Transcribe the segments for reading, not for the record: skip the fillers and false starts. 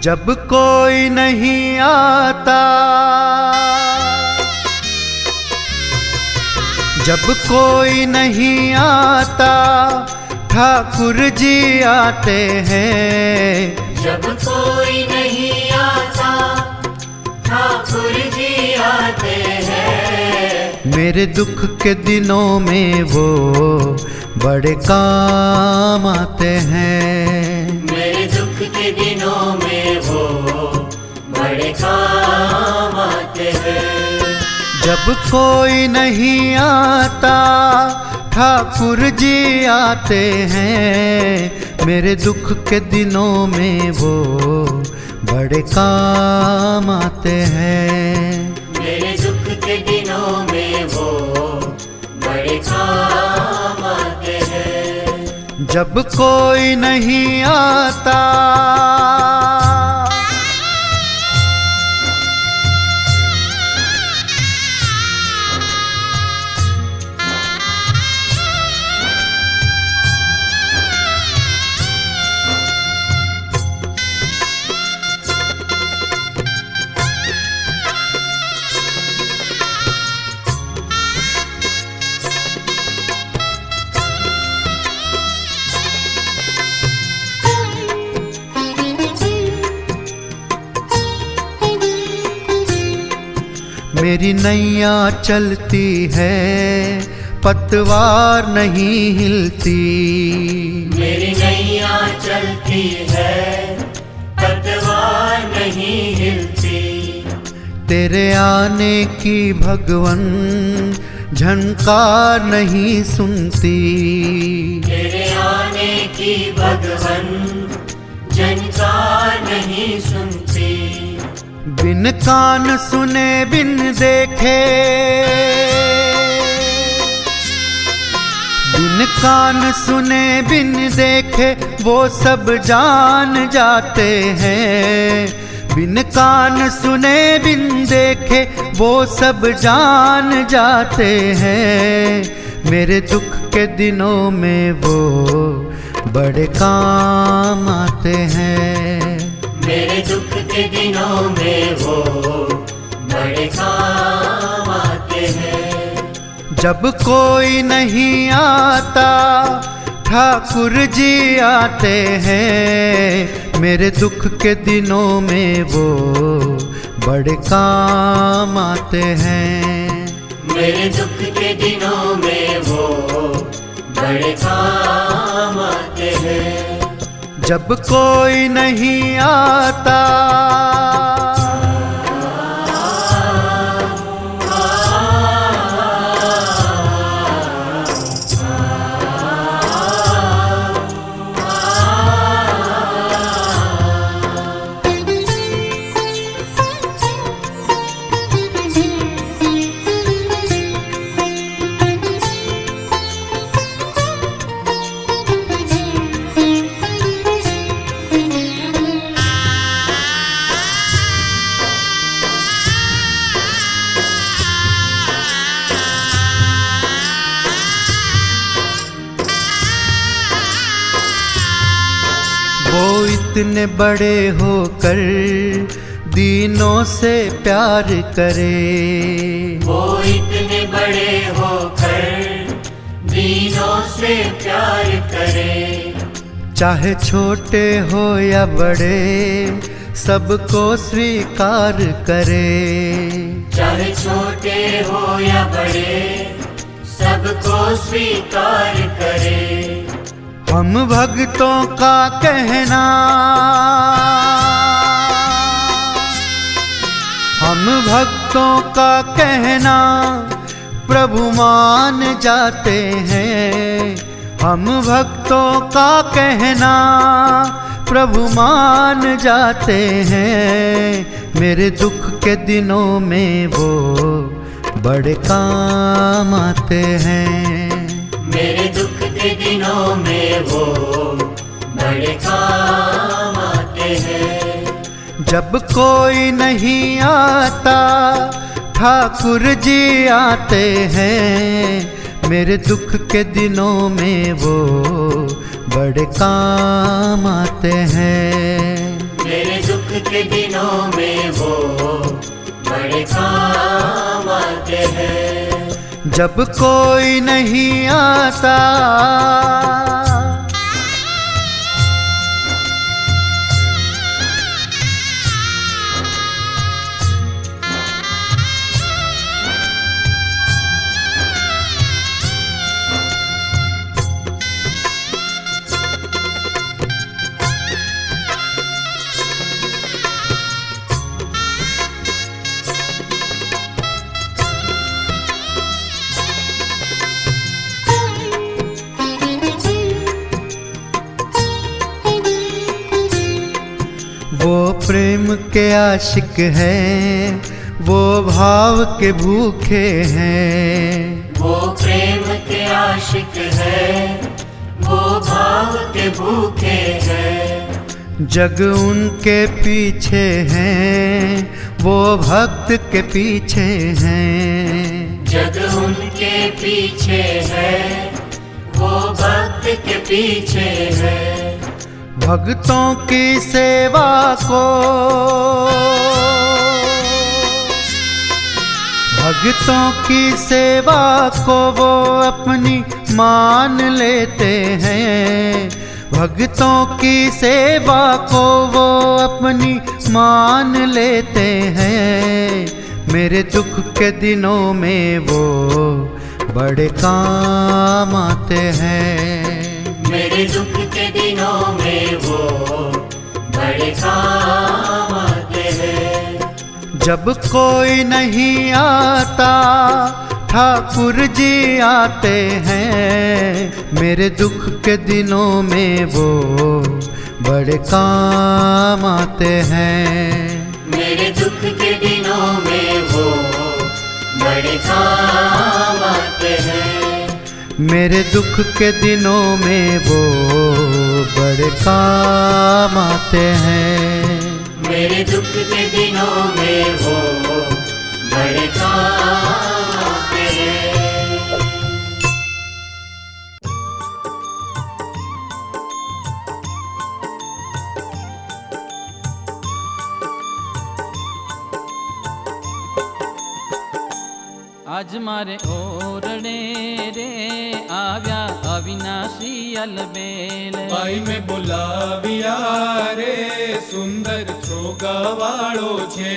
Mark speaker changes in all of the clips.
Speaker 1: जब कोई नहीं आता, जब कोई नहीं आता, ठाकुर जी आते हैं।
Speaker 2: जब कोई नहीं आता, ठाकुर जी आते हैं।
Speaker 1: मेरे दुख के दिनों में वो बड़े काम आते हैं।
Speaker 2: मेरे दुख के दिनों में वो बड़े काम आते हैं।
Speaker 1: जब कोई नहीं आता, ठाकुर जी आते हैं। मेरे दुख के दिनों में वो बड़े काम आते हैं।
Speaker 2: मेरे दुख के दिनों में वो बड़े काम आते हैं।
Speaker 1: जब कोई नहीं आता, मेरी नैया चलती है, पतवार नहीं हिलती।
Speaker 2: मेरी नैया चलती है, पतवार नहीं हिलती।
Speaker 1: तेरे आने की भगवन झनकार नहीं सुनती।
Speaker 2: तेरे आने की भगवन झनकार नहीं सुनती।
Speaker 1: बिन कान सुने बिन देखे, बिन कान सुने बिन देखे वो सब जान जाते हैं। बिन कान सुने बिन देखे वो सब जान जाते हैं। मेरे दुख के दिनों में वो बड़े काम आते हैं।
Speaker 2: मेरे दुख के दिनों में वो बड़े काम आते हैं।
Speaker 1: जब कोई नहीं आता, ठाकुर जी आते हैं। मेरे दुख के दिनों में वो बड़े काम आते हैं।
Speaker 2: मेरे दुख के दिनों में वो बड़े काम आते हैं।
Speaker 1: जब कोई नहीं आता, वो इतने बड़े होकर दीनों से प्यार करे।
Speaker 2: वो इतने बड़े होकर दीनों से प्यार करे।
Speaker 1: चाहे छोटे हो या बड़े सबको स्वीकार करे।
Speaker 2: चाहे छोटे हो या बड़े सबको स्वीकार करे।
Speaker 1: हम भक्तों का कहना, हम भक्तों का कहना प्रभु मान जाते हैं। हम भक्तों का कहना प्रभु मान जाते हैं। मेरे दुख के दिनों में वो बड़े काम आते हैं।
Speaker 2: मेरे दुख के दिनों में वो बड़े काम आते हैं।
Speaker 1: जब कोई नहीं आता, ठाकुर जी आते हैं। मेरे दुख के दिनों में वो बड़े काम आते हैं।
Speaker 2: मेरे दुख के दिनों में वो बड़े काम आते हैं।
Speaker 1: जब कोई नहीं आता वो प्रेम के आशिक हैं, वो भाव के भूखे हैं।
Speaker 2: वो प्रेम के आशिक है, वो भाव के भूखे हैं।
Speaker 1: जग उनके पीछे हैं, वो भक्त के पीछे हैं।
Speaker 2: जग उनके पीछे है, वो भक्त के पीछे है।
Speaker 1: भक्तों की सेवा को, भक्तों की सेवा को वो अपनी मान लेते हैं। भक्तों की सेवा को वो अपनी मान लेते हैं। मेरे दुख के दिनों में वो बड़े काम आते हैं।
Speaker 2: मेरे दुख के दिनों में वो बड़े काम आते हैं।
Speaker 1: जब कोई नहीं आता ठाकुर जी आते हैं। मेरे दुख के दिनों में वो बड़े काम आते हैं।
Speaker 2: मेरे दुख के दिनों में वो बड़े काम आते हैं।
Speaker 1: मेरे दुख के दिनों में वो बड़े काम आते हैं।
Speaker 2: मेरे दुख के दिनों में वो बड़े काम आते हैं।
Speaker 3: आज मारे ओरड़े रे आव्या अविनाशी अलबेल।
Speaker 4: भाई में बोलाविया रे सुंदर छोगावाड़ो छे।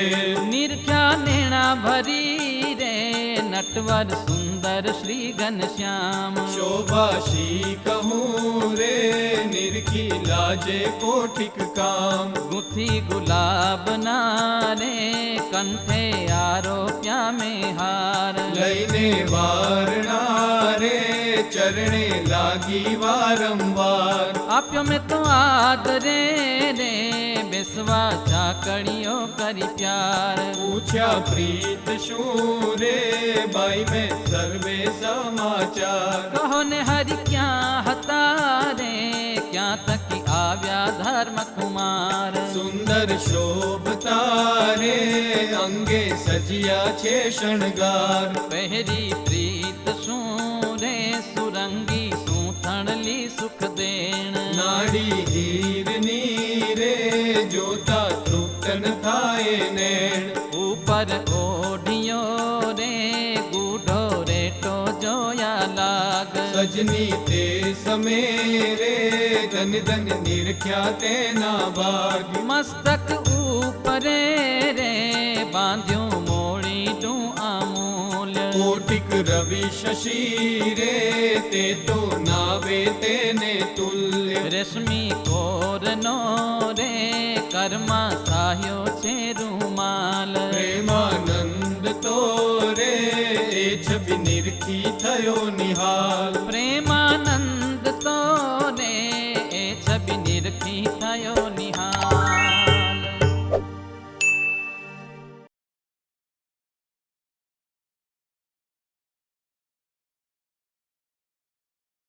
Speaker 3: निरख्या नेणा भरी रे नटवर सुंदर श्री घनश्याम।
Speaker 4: शोभाशी कहूँ रे निरखी लाजे कोठिक काम।
Speaker 3: गुथी गुलाब नारे कंठे आरोप्या में हार।
Speaker 4: लईने वारणा रे चरणे लागी वारंवार।
Speaker 3: आप्यो में तो आदरे रे बेसवा चाकड़ियों करी प्यार।
Speaker 4: पूछा प्रीत शू रे बाई में सर्वे समाचार।
Speaker 3: कहो ने हरि क्या हता रे क्या तक आव्या धर्म कुमार।
Speaker 4: सुंदर शोभता रे अंगे सजिया छे शणगार।
Speaker 3: पहरी प्रीत सूरे सुरंगी सूथणली सुख देण।
Speaker 4: नाड़ी हीरनी रे जोता तृप्तन थाए नैण।
Speaker 3: ऊपर ओढ़ियो रे गूढ़ो रेटो जोया लाग।
Speaker 4: सजनी ते समेरे धन धन निरख्या ते ना भाग।
Speaker 3: मस्तक ऊपरे रे बांध्यो मोड़ी डू अमूल्य।
Speaker 4: कोटिक रवि शशि रे ते तो नावे तेने तुल्य।
Speaker 3: रेशमी कोरनो रे कर्मा साह्यो छे रूमाल।
Speaker 4: प्रेमानंद तो रे ए छवि निरखी थयो निहाल।
Speaker 3: प्रेमानंद तो रे ए छवि निरखी थयो